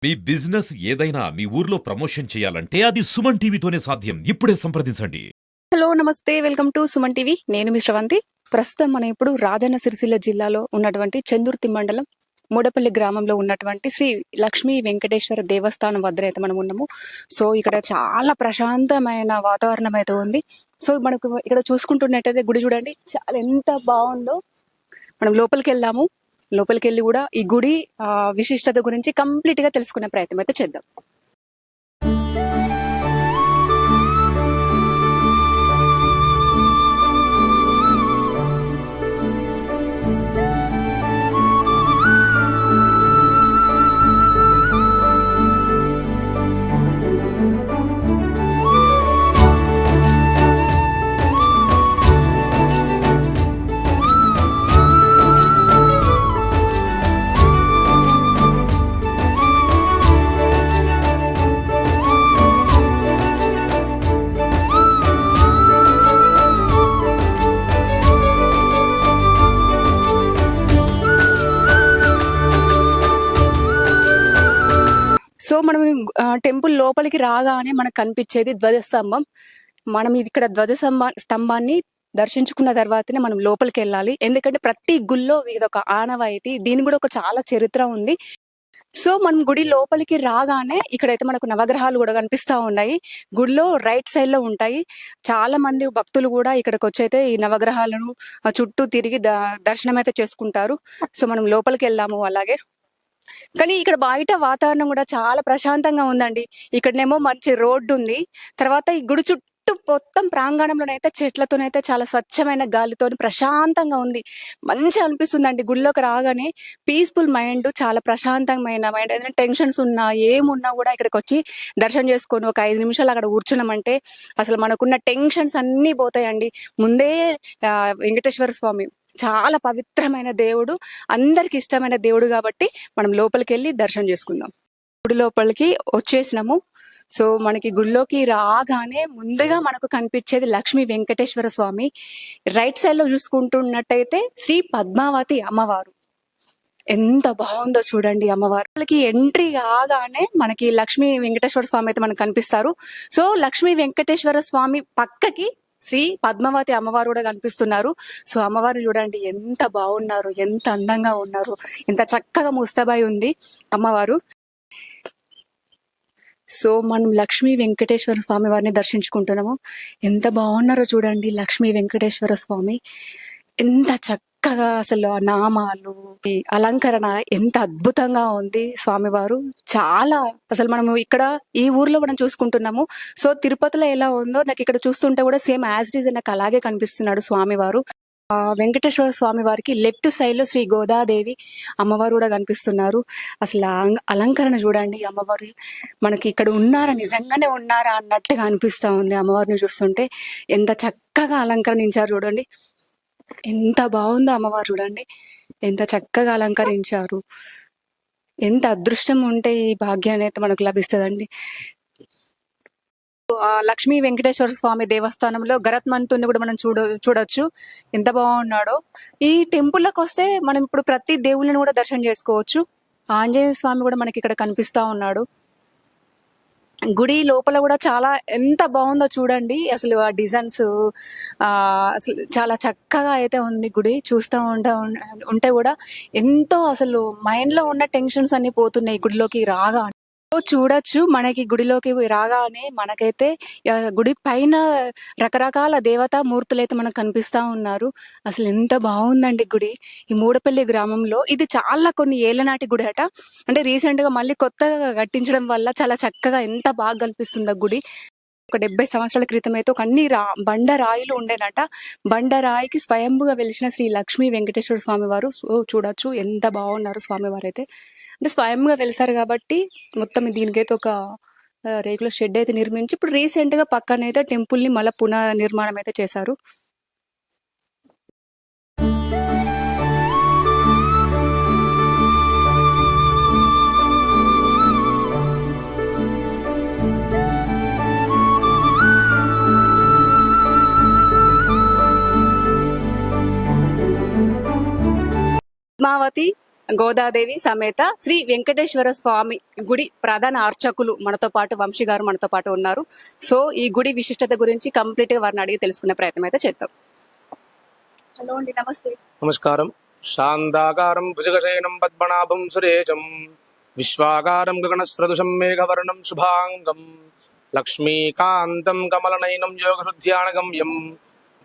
మీ business ఏదైనా మీ ఊర్లో promotion చేయాలంటే అది సుమన్ టీవీతోనే సాధ్యం. ఇప్పుడే సంప్రదించండి. హలో నమస్తే, వెల్కమ్ టు సుమన్ టీవీ. నేను మీ శ్రవంతి. ప్రస్తుతం మనం ఇప్పుడు రాజన్న సిరిసిల్ల జిల్లాలో ఉన్నటువంటి చందుర్తి మండలం మూడపల్లి గ్రామంలో ఉన్నటువంటి శ్రీ లక్ష్మీ వెంకటేశ్వర దేవస్థానం వద్ద అయితే మనం ఉన్నాము. సో ఇక్కడ చాలా ప్రశాంతమైన వాతావరణం అయితే ఉంది. సో మనకు ఇక్కడ చూసుకుంటున్నట్టయితే గుడి చూడండి, చాలా ఎంత బాగుందో. మనం లోపలికి వెళ్దాము. లోపలికి వెళ్ళి కూడా ఈ గుడి విశిష్టత గురించి కంప్లీట్ గా తెలుసుకునే ప్రయత్నం అయితే చేద్దాం. సో మనం టెంపుల్ లోపలికి రాగానే మనకు కనిపించేది ధ్వజస్తంభం. మనం ఇక్కడ స్తంభాన్ని దర్శించుకున్న తర్వాతనే మనం లోపలికి వెళ్ళాలి. ఎందుకంటే ప్రతి గుళ్ళో ఇదొక ఆనవాయితీ, దీని కూడా ఒక చాలా చరిత్ర ఉంది. సో మనం గుడి లోపలికి రాగానే ఇక్కడైతే మనకు నవగ్రహాలు కూడా కనిపిస్తా ఉన్నాయి. గుడిలో రైట్ సైడ్ లో ఉంటాయి. చాలా మంది భక్తులు కూడా ఇక్కడికి వచ్చైతే ఈ నవగ్రహాలను చుట్టూ తిరిగి దర్శనం అయితే చేసుకుంటారు. సో మనం లోపలికి వెళ్దాము. అలాగే కానీ ఇక్కడ బయట వాతావరణం కూడా చాలా ప్రశాంతంగా ఉందండి. ఇక్కడనేమో మంచి రోడ్డు ఉంది. తర్వాత ఈ గుడి చుట్టూ మొత్తం ప్రాంగణంలోనైతే చెట్లతోనైతే చాలా స్వచ్ఛమైన గాలితో ప్రశాంతంగా ఉంది. మంచిగా అనిపిస్తుందండి. గుడిలోకి రాగానే పీస్ఫుల్ మైండ్, చాలా ప్రశాంతమైన మైండ్. ఏదైనా టెన్షన్స్ ఉన్నా ఏమున్నా కూడా ఇక్కడికి వచ్చి దర్శనం చేసుకొని ఒక 5 నిమిషాలు అక్కడ కూర్చున్నామంటే అసలు మనకున్న టెన్షన్స్ అన్నీ పోతాయండి. ముందే వెంకటేశ్వర స్వామి చాలా పవిత్రమైన దేవుడు, అందరికి ఇష్టమైన దేవుడు కాబట్టి మనం లోపలికి వెళ్ళి దర్శనం చేసుకుందాం. గుడి లోపలికి వచ్చేసినాము. సో మనకి గుడిలోకి రాగానే ముందుగా మనకు కనిపించేది లక్ష్మీ వెంకటేశ్వర స్వామి. రైట్ సైడ్ లో చూసుకుంటున్నట్టయితే శ్రీ పద్మావతి అమ్మవారు. ఎంత బాగుందో చూడండి అమ్మవారికి. ఎంట్రీ కాగానే మనకి లక్ష్మీ వెంకటేశ్వర స్వామి అయితే మనకు కనిపిస్తారు. సో లక్ష్మీ వెంకటేశ్వర స్వామి పక్కకి శ్రీ పద్మావతి అమ్మవారు కూడా కనిపిస్తున్నారు. సో అమ్మవారు చూడండి ఎంత బాగున్నారు, ఎంత అందంగా ఉన్నారు, ఎంత చక్కగా ముస్తాబాయి ఉంది అమ్మవారు. సో మనం లక్ష్మీ వెంకటేశ్వర స్వామి వారిని దర్శించుకుంటున్నాము. ఎంత బాగున్నారో చూడండి లక్ష్మీ వెంకటేశ్వర స్వామి. ఎంత చక్కగా అసలు ఆ నామాలు, ఈ అలంకరణ ఎంత అద్భుతంగా ఉంది స్వామివారు. చాలా అసలు మనము ఇక్కడ ఈ ఊర్లో మనం చూసుకుంటున్నాము. సో తిరుపతిలో ఎలా ఉందో నాకు ఇక్కడ చూస్తుంటే కూడా సేమ్ యాజ్ ఇట్ ఈజ్ నాకు అలాగే కనిపిస్తున్నాడు స్వామివారు. వెంకటేశ్వర స్వామి వారికి లెఫ్ట్ సైడ్ లో శ్రీ గోదాదేవి అమ్మవారు కూడా కనిపిస్తున్నారు. అసలు అలంకరణ చూడండి అమ్మవారు. మనకి ఇక్కడ ఉన్నారా, నిజంగానే ఉన్నారా అన్నట్టుగా అనిపిస్తా ఉంది అమ్మవారిని చూస్తుంటే. ఎంత చక్కగా అలంకరించారు చూడండి, ఎంత బాగుందో అమ్మవారు చూడండి, ఎంత చక్కగా అలంకరించారు. ఎంత అదృష్టం ఉంటే ఈ భాగ్యాన్ని అయితే మనకు లభిస్తుందండి. లక్ష్మీ వెంకటేశ్వర స్వామి దేవస్థానంలో గరత్మంతుని కూడా మనం చూడొచ్చు, ఎంత బాగున్నాడో. ఈ టెంపుల్కి వస్తే మనం ఇప్పుడు ప్రతి దేవుళ్ళని కూడా దర్శనం చేసుకోవచ్చు. ఆంజనేయ స్వామి కూడా మనకి ఇక్కడ కనిపిస్తా ఉన్నాడు. గుడి లోపల కూడా చాలా ఎంత బాగుందో చూడండి. అసలు ఆ డిజైన్స్ అసలు చాలా చక్కగా అయితే ఉంది గుడి. చూస్తూ ఉంటే కూడా ఎంతో అసలు మైండ్ లో ఉన్న టెన్షన్స్ అన్ని పోతున్నాయి గుడిలోకి రాగా. చూడొచ్చు మనకి గుడిలోకి రాగానే మనకైతే గుడి పైన రకరకాల దేవతా మూర్తులు అయితే మనకు కనిపిస్తా ఉన్నారు. అసలు ఎంత బాగుందండి గుడి. ఈ మూడపల్లి గ్రామంలో ఇది చాలా కొన్ని ఏళ్ల నాటి గుడి అట. అంటే రీసెంట్ గా మళ్ళీ కొత్తగా కట్టించడం వల్ల చాలా చక్కగా ఎంత బాగా కనిపిస్తుంది ఆ గుడి. ఒక 70 సంవత్సరాల క్రితం అయితే ఒక అన్ని బండరాయిలు ఉండేనట. బండరాయికి స్వయంభుగా వెలిసిన శ్రీ లక్ష్మీ వెంకటేశ్వర స్వామి వారు. చూడొచ్చు ఎంత బాగున్నారు స్వామివారు అయితే. అంటే స్వయంగా వెలిసారు కాబట్టి మొత్తం దీనికైతే ఒక రేకుల షెడ్ అయితే నిర్మించి ఇప్పుడు రీసెంట్ గా పక్కనైతే టెంపుల్ ని మళ్ళీ పునర్నిర్మాణం అయితే చేశారు. పద్మావతి గోదాదేవి సమేత శ్రీ వెంకటేశ్వర స్వామి గుడి ప్రధాన అర్చకులు మనతో పాటు వంశీ గారు మనతో పాటు ఉన్నారు. సో ఈ గుడి విశిష్టత గురించి కంప్లీట్ గా వారిని అడిగి తెలుసుకునే ప్రయత్నం అయితే చేద్దాం. హలో అండి, నమస్తే. నమస్కారం. శాంతాకారం భుజగశయనం పద్మనాభం సురేశం విశ్వాకారం గగనస్రదుషం మేఘవర్ణం శుభాంగం లక్ష్మీకాంతం కమలనయనం యోగహృద్యానగమ్యం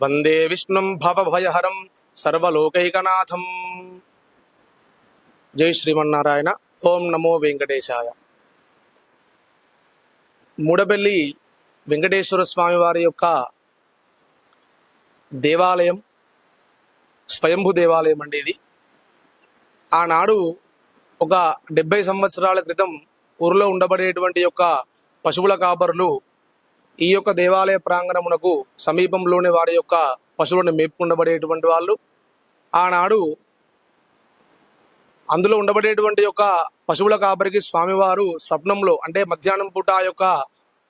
వందే విష్ణుం భవభయహరం సర్వలోకైకనాథం. జై శ్రీమన్నారాయణ. ఓం నమో వెంకటేశాయ. మూడబెల్లి వెంకటేశ్వర స్వామి వారి యొక్క దేవాలయం స్వయంభూ దేవాలయం అండి ఇది. ఆనాడు ఒక 70 సంవత్సరాల క్రితం ఊరిలో ఉండబడేటువంటి యొక్క పశువుల కాపరులు ఈ యొక్క దేవాలయ ప్రాంగణమునకు సమీపంలోనే వారి యొక్క పశువులను మేపుకుండబడేటువంటి వాళ్ళు. ఆనాడు అందులో ఉండబడేటువంటి యొక్క పశువుల కాపరికి స్వామివారు స్వప్నంలో, అంటే మధ్యాహ్నం పూట ఆ యొక్క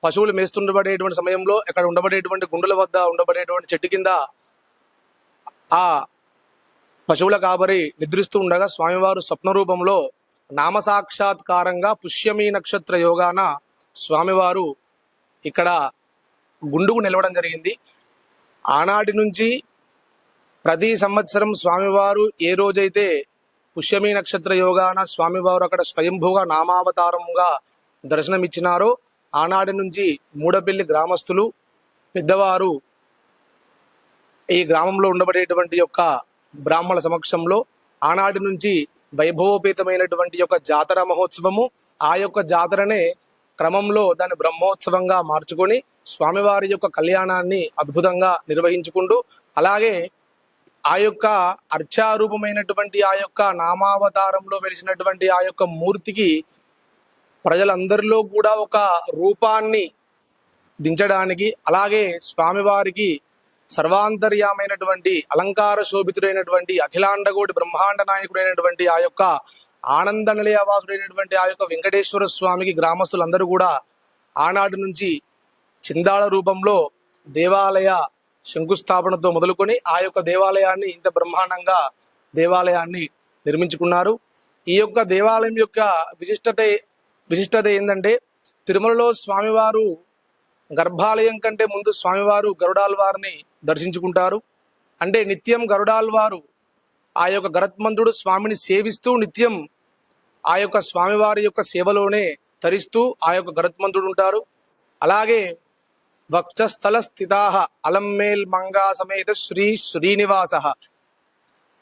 పశువులు మేస్తుండబడేటువంటి సమయంలో ఇక్కడ ఉండబడేటువంటి గుండెల వద్ద ఉండబడేటువంటి చెట్టు కింద ఆ పశువుల కాపరి నిద్రిస్తూ ఉండగా స్వామివారు స్వప్న రూపంలో నామసాక్షాత్కారంగా పుష్యమీ నక్షత్ర యోగాన స్వామివారు ఇక్కడ గుండుకు నిలవడం జరిగింది. ఆనాటి నుంచి ప్రతి సంవత్సరం స్వామివారు ఏ రోజైతే పుష్యమీ నక్షత్ర యోగాన స్వామివారు అక్కడ స్వయంభూగా నామావతారంగా దర్శనమిచ్చినారో ఆనాటి నుంచి మూడపల్లి గ్రామస్తులు పెద్దవారు ఈ గ్రామంలో ఉండబడేటువంటి యొక్క బ్రాహ్మణ సమక్షంలో ఆనాటి నుంచి వైభవోపేతమైనటువంటి యొక్క జాతర మహోత్సవము, ఆ యొక్క జాతరనే క్రమంలో దాన్ని బ్రహ్మోత్సవంగా మార్చుకొని స్వామివారి యొక్క కళ్యాణాన్ని అద్భుతంగా నిర్వహించుకుంటూ, అలాగే ఆ యొక్క అర్చారూపమైనటువంటి ఆ యొక్క నామావతారంలో వెలిసినటువంటి ఆ యొక్క మూర్తికి ప్రజలందరిలో కూడా ఒక రూపాన్ని దించడానికి, అలాగే స్వామివారికి సర్వాంతర్యామైనటువంటి అలంకార శోభితుడైనటువంటి అఖిలాండకోటి బ్రహ్మాండ నాయకుడైనటువంటి ఆ యొక్క ఆనంద నిలయవాసుడైనటువంటి ఆ యొక్క వెంకటేశ్వర స్వామికి గ్రామస్తులందరూ కూడా ఆనాటి నుంచి చిందాళ రూపంలో దేవాలయ శంకుస్థాపనతో మొదలుకొని ఆ యొక్క దేవాలయాన్ని ఇంత బ్రహ్మాండంగా దేవాలయాన్ని నిర్మించుకున్నారు. ఈ యొక్క దేవాలయం యొక్క విశిష్టత ఏంటంటే, తిరుమలలో స్వామివారు గర్భాలయం కంటే ముందు స్వామివారు గరుడాల్వారిని దర్శించుకుంటారు. అంటే నిత్యం గరుడాల్వారు ఆ యొక్క గరుత్మంతుడు స్వామిని సేవిస్తూ నిత్యం ఆ యొక్క స్వామివారి యొక్క సేవలోనే తరిస్తూ ఆ యొక్క గరుత్మంతుడు ఉంటారు. అలాగే వక్షస్థల స్థితాః అలంమేల్ మంగా సమేత శ్రీ శ్రీనివాస,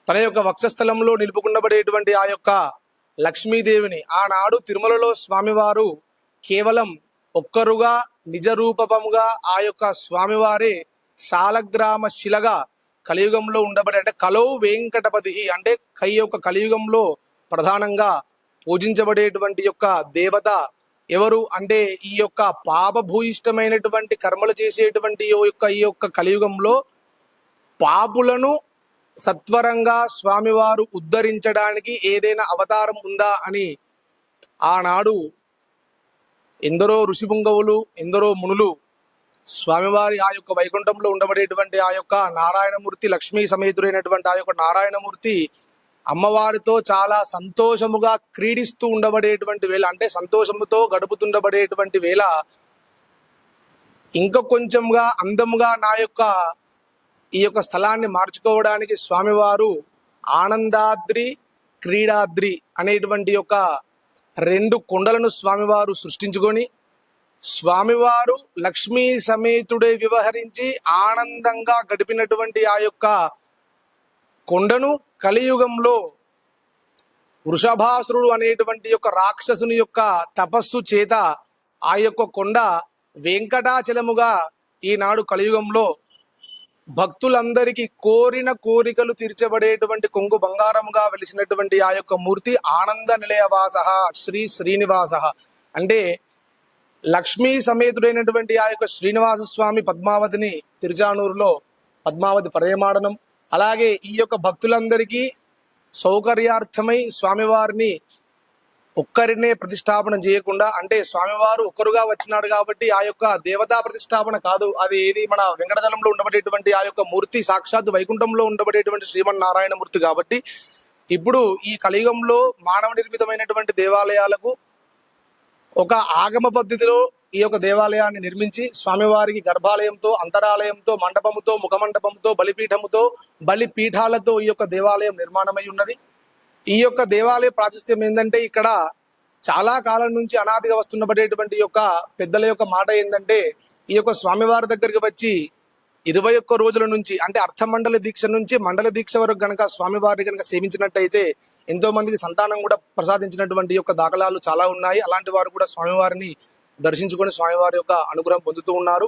తన యొక్క వక్షస్థలంలో నిలుపుకున్నబడేటువంటి ఆ యొక్క లక్ష్మీదేవిని ఆనాడు తిరుమలలో స్వామివారు కేవలం ఒక్కరుగా నిజ రూపముగా ఆ యొక్క స్వామివారి శాలగ్రామ శిలగా కలియుగంలో ఉండబడే, అంటే కలౌ వెంకటపతి, అంటే యొక్క కలియుగంలో ప్రధానంగా పూజించబడేటువంటి యొక్క దేవత ఎవరు అంటే ఈ యొక్క పాపభూయిష్టమైనటువంటి కర్మలు చేసేటువంటి ఈ యొక్క కలియుగంలో పాపులను సత్వరంగా స్వామివారు ఉద్ధరించడానికి ఏదైనా అవతారం ఉందా అని ఆనాడు ఎందరో ఋషిపుంగవులు, ఎందరో మునులు స్వామివారి ఆ యొక్క వైకుంఠంలో ఉండబడేటువంటి ఆ యొక్క నారాయణమూర్తి, లక్ష్మీ సమేతుడైనటువంటి ఆ యొక్క నారాయణమూర్తి అమ్మవారితో చాలా సంతోషముగా క్రీడిస్తూ ఉండబడేటువంటి వేళ, అంటే సంతోషముతో గడుపుతుండబడేటువంటి వేళ ఇంకా కొంచెంగా అందముగా ఈ యొక్క స్థలాన్ని మార్చుకోవడానికి స్వామివారు ఆనందాద్రి, క్రీడాద్రి అనేటువంటి యొక్క 2 కొండలను స్వామివారు సృష్టించుకొని స్వామివారు లక్ష్మీ సమేతుడే వ్యవహరించి ఆనందంగా గడిపినటువంటి ఆ యొక్క కొండను కలియుగంలో వృషభాసురుడు అనేటువంటి యొక్క రాక్షసుని యొక్క తపస్సు చేత ఆ యొక్క కొండ వెంకటాచలముగా ఈనాడు కలియుగంలో భక్తులందరికీ కోరిన కోరికలు తీర్చబడేటువంటి కొంగు బంగారముగా వెలిసినటువంటి ఆ యొక్క మూర్తి ఆనంద నిలయవాస శ్రీ శ్రీనివాస. అంటే లక్ష్మీ సమేతుడైనటువంటి ఆ యొక్క శ్రీనివాస స్వామి పద్మావతిని తిరుచానూరులో పద్మావతి పర్యమాడనం, అలాగే ఈ యొక్క భక్తులందరికీ సౌకర్యార్థమై స్వామివారిని ఒక్కరినే ప్రతిష్టాపన చేయకుండా, అంటే స్వామివారు ఒక్కరుగా వచ్చినాడు కాబట్టి ఆ యొక్క దేవతా ప్రతిష్టాపన కాదు, అది ఏది మన వెంకటచలంలో ఉండబడేటువంటి ఆ యొక్క మూర్తి సాక్షాత్ వైకుంఠంలో ఉండబడేటువంటి శ్రీమన్నారాయణ మూర్తి కాబట్టి ఇప్పుడు ఈ కలియుగంలో మానవ నిర్మితమైనటువంటి దేవాలయాలకు ఒక ఆగమ పద్ధతిలో ఈ యొక్క దేవాలయాన్ని నిర్మించి స్వామివారికి గర్భాలయంతో, అంతరాలయంతో, మండపముతో, ముఖమండపంతో, బలిపీఠముతో, బలిపీఠాలతో ఈ యొక్క దేవాలయం నిర్మాణమై ఉన్నది. ఈ యొక్క దేవాలయ ప్రాశస్త్యం ఏంటంటే, ఇక్కడ చాలా కాలం నుంచి అనాదిగా వస్తున్నబడేటువంటి యొక్క పెద్దల యొక్క మాట ఏంటంటే, ఈ యొక్క స్వామివారి దగ్గరికి వచ్చి 21 రోజుల నుంచి అంటే అర్థమండల దీక్ష నుంచి మండల దీక్ష వరకు గనక స్వామివారిని గనక సేవించినట్టయితే ఎంతో మందికి సంతానం కూడా ప్రసాదించినటువంటి యొక్క దాఖలాలు చాలా ఉన్నాయి. అలాంటి వారు కూడా స్వామివారిని దర్శించుకొని స్వామివారి యొక్క అనుగ్రహం పొందుతూ ఉన్నారు.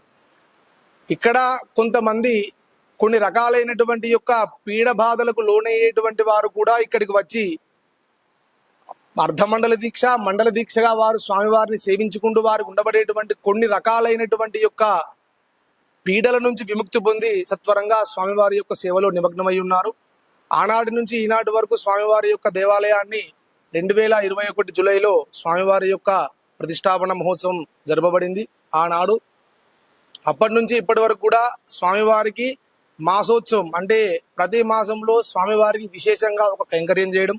ఇక్కడ కొంతమంది కొన్ని రకాలైనటువంటి యొక్క పీడ బాధలకు లోనయ్యేటువంటి వారు కూడా ఇక్కడికి వచ్చి అర్ధమండల దీక్ష, మండల దీక్షగా వారు స్వామివారిని సేవించుకుంటూ వారికి ఉండబడేటువంటి కొన్ని రకాలైనటువంటి యొక్క పీడల నుంచి విముక్తి పొంది సత్వరంగా స్వామివారి యొక్క సేవలో నిమగ్నమై ఉన్నారు. ఆనాటి నుంచి ఈనాటి వరకు స్వామివారి యొక్క దేవాలయాన్ని 2021 జూలైలో స్వామివారి యొక్క ప్రతిష్టాపన మహోత్సవం జరపబడింది. ఆనాడు అప్పటి నుంచి ఇప్పటి వరకు కూడా స్వామివారికి మాసోత్సవం అంటే ప్రతి మాసంలో స్వామివారికి విశేషంగా ఒక కైంకర్యం చేయడం,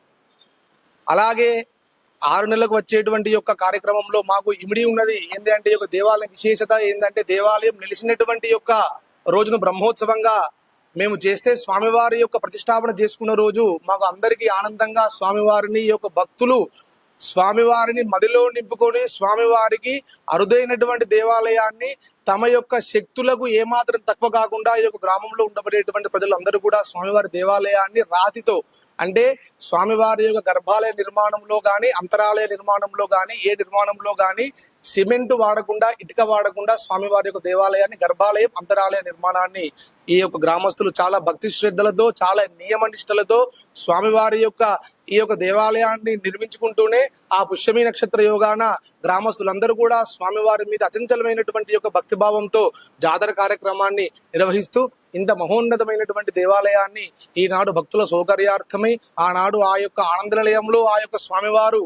అలాగే 6 నెలలకు వచ్చేటువంటి యొక్క కార్యక్రమంలో మాకు ఇమిడి ఉన్నది ఏంటంటే, యొక్క దేవాలయం విశేషత ఏంటంటే, దేవాలయం నిలిచినటువంటి యొక్క రోజును బ్రహ్మోత్సవంగా మేము చేస్తే స్వామివారి యొక్క ప్రతిష్టాపన చేసుకున్న రోజు మాకు అందరికీ ఆనందంగా స్వామివారిని యొక్క భక్తులు స్వామివారిని మదిలో నింపుకొని స్వామివారికి అరుదైనటువంటి దేవాలయాన్ని తమ యొక్క శక్తులకు ఏమాత్రం తక్కువ కాకుండా ఈ యొక్క గ్రామంలో ఉండబడేటువంటి ప్రజలందరూ కూడా స్వామివారి దేవాలయాన్ని రాతితో అంటే స్వామివారి యొక్క గర్భాలయ నిర్మాణంలో కానీ, అంతరాలయ నిర్మాణంలో కానీ, ఏ నిర్మాణంలో కానీ సిమెంట్ వాడకుండా, ఇటుక వాడకుండా స్వామివారి యొక్క దేవాలయాన్ని, గర్భాలయం, అంతరాలయ నిర్మాణాన్ని ఈ యొక్క గ్రామస్తులు చాలా భక్తి శ్రద్ధలతో, చాలా నియమ నిష్టలతో స్వామివారి యొక్క ఈ యొక్క దేవాలయాన్ని నిర్మించుకుంటూనే ఆ పుష్యమి నక్షత్ర యోగాన గ్రామస్తులందరూ కూడా స్వామివారి మీద అచంచలమైనటువంటి యొక్క భక్తిభావంతో జాతర కార్యక్రమాన్ని నిర్వహిస్తూ ఇంత మహోన్నతమైనటువంటి దేవాలయాన్ని ఈనాడు భక్తుల సౌకర్యార్థమై ఆనాడు ఆ యొక్క ఆనంద నిలయంలో ఆ యొక్క స్వామివారు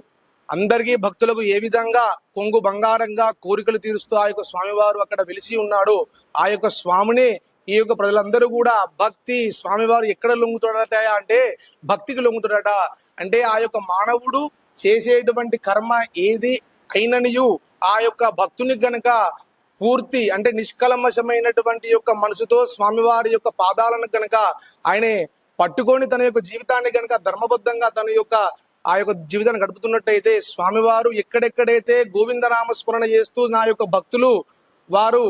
అందరికీ భక్తులకు ఏ విధంగా కొంగు బంగారంగా కోరికలు తీరుస్తూ ఆ యొక్క స్వామివారు అక్కడ వెలిసి ఉన్నాడు. ఆ యొక్క స్వామిని ఈ యొక్క ప్రజలందరూ కూడా భక్తి స్వామివారు ఎక్కడ లొంగుతాడట అంటే భక్తికి లొంగుతాడట. అంటే ఆ యొక్క మానవుడు చేసేటువంటి కర్మ ఏది అయిననియు ఆ యొక్క భక్తుని గనక పూర్తి అంటే నిష్కల్మషమైనటువంటి యొక్క మనసుతో స్వామివారి యొక్క పాదాలను గనక ఆయనే పట్టుకొని తన యొక్క జీవితాన్ని గనక ధర్మబద్ధంగా తన యొక్క ఆ యొక్క జీవితాన్ని గడుపుతున్నట్టయితే స్వామివారు ఎక్కడెక్కడైతే గోవిందనామ స్మరణ చేస్తూ నా యొక్క భక్తులు వారు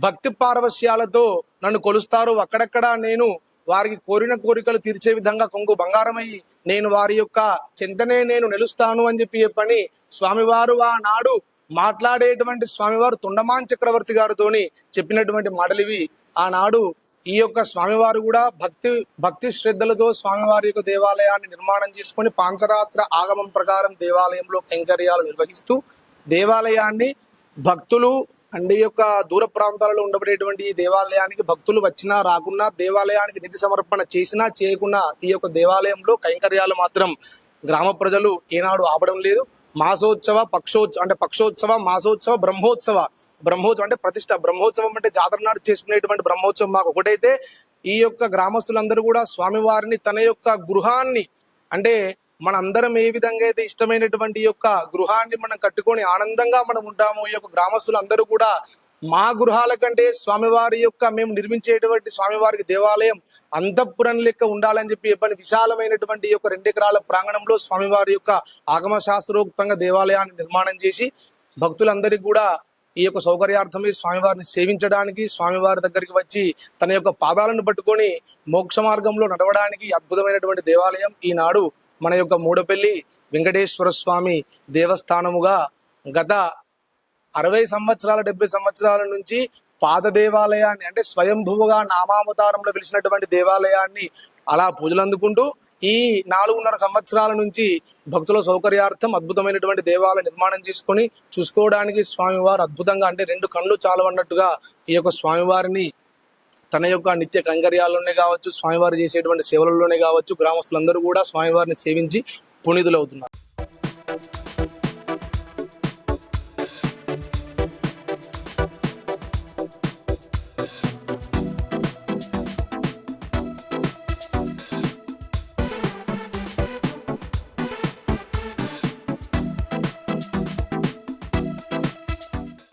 భక్తి పారవశ్యాలతో నన్ను కొలుస్తారు, అక్కడక్కడ నేను వారికి కోరిన కోరికలు తీర్చే విధంగా కొంగు బంగారమై నేను వారి యొక్క చెంతనే నేను నిలుస్తాను అని చెప్పని స్వామివారు ఆనాడు మాట్లాడేటువంటి స్వామివారు తొండమాన్ చక్రవర్తి గారితోని చెప్పినటువంటి మాటలు ఇవి. ఆనాడు ఈ యొక్క స్వామివారు కూడా భక్తి శ్రద్ధలతో స్వామివారి యొక్క దేవాలయాన్ని నిర్మాణం చేసుకొని పాంచరాత్ర ఆగమం ప్రకారం దేవాలయంలో కైంకర్యాలు నిర్వహిస్తూ దేవాలయాన్ని భక్తులు అంటే యొక్క దూర ప్రాంతాలలో ఉండబడేటువంటి ఈ దేవాలయానికి భక్తులు వచ్చినా రాకున్నా, దేవాలయానికి నిధి సమర్పణ చేసినా చేయకున్నా ఈ యొక్క దేవాలయంలో కైంకర్యాలు మాత్రం గ్రామ ప్రజలు ఏనాడు ఆపడం లేదు. మాసోత్సవ పక్షోత్సవ మాసోత్సవ బ్రహ్మోత్సవం అంటే ప్రతిష్ట. బ్రహ్మోత్సవం అంటే జాతర నాడు చేసుకునేటువంటి బ్రహ్మోత్సవం మాకు ఒకటైతే ఈ యొక్క గ్రామస్తులందరూ కూడా స్వామివారిని తన యొక్క గృహాన్ని అంటే మన అందరం ఏ విధంగా అయితే ఇష్టమైనటువంటి యొక్క గృహాన్ని మనం కట్టుకొని ఆనందంగా మనం ఉంటాము, ఈ యొక్క గ్రామస్తులందరూ కూడా మా గృహాల కంటే స్వామివారి యొక్క మేము నిర్మించేటువంటి స్వామివారికి దేవాలయం అంతఃపురం లెక్క ఉండాలని చెప్పని విశాలమైనటువంటి యొక్క 2 ఎకరాల ప్రాంగణంలో స్వామివారి యొక్క ఆగమ శాస్త్రోక్తంగా దేవాలయాన్ని నిర్మాణం చేసి భక్తులందరికీ కూడా ఈ యొక్క సౌకర్యార్థమై స్వామివారిని సేవించడానికి, స్వామివారి దగ్గరికి వచ్చి తన యొక్క పాదాలను పట్టుకొని మోక్ష మార్గంలో నడవడానికి అద్భుతమైనటువంటి దేవాలయం ఈనాడు మన యొక్క మూడపల్లి వెంకటేశ్వర స్వామి దేవస్థానముగా గత 60 సంవత్సరాల 70 సంవత్సరాల నుంచి పాత దేవాలయాన్ని అంటే స్వయంభువుగా నామావతారంలో వెలిసినటువంటి దేవాలయాన్ని అలా పూజలు అందుకుంటూ ఈ 4.5 సంవత్సరాల నుంచి భక్తుల సౌకర్యార్థం అద్భుతమైనటువంటి దేవాలయ నిర్మాణం చేసుకొని చూసుకోవడానికి స్వామివారు అద్భుతంగా అంటే 2 కళ్ళు చాలవన్నట్టుగా ఈ యొక్క స్వామివారిని తన యొక్క నిత్య కైంకర్యాల్లోనే కావచ్చు, స్వామివారు చేసేటువంటి సేవలలోనే కావచ్చు గ్రామస్తులందరూ కూడా స్వామివారిని సేవించి పునీతులు అవుతున్నారు.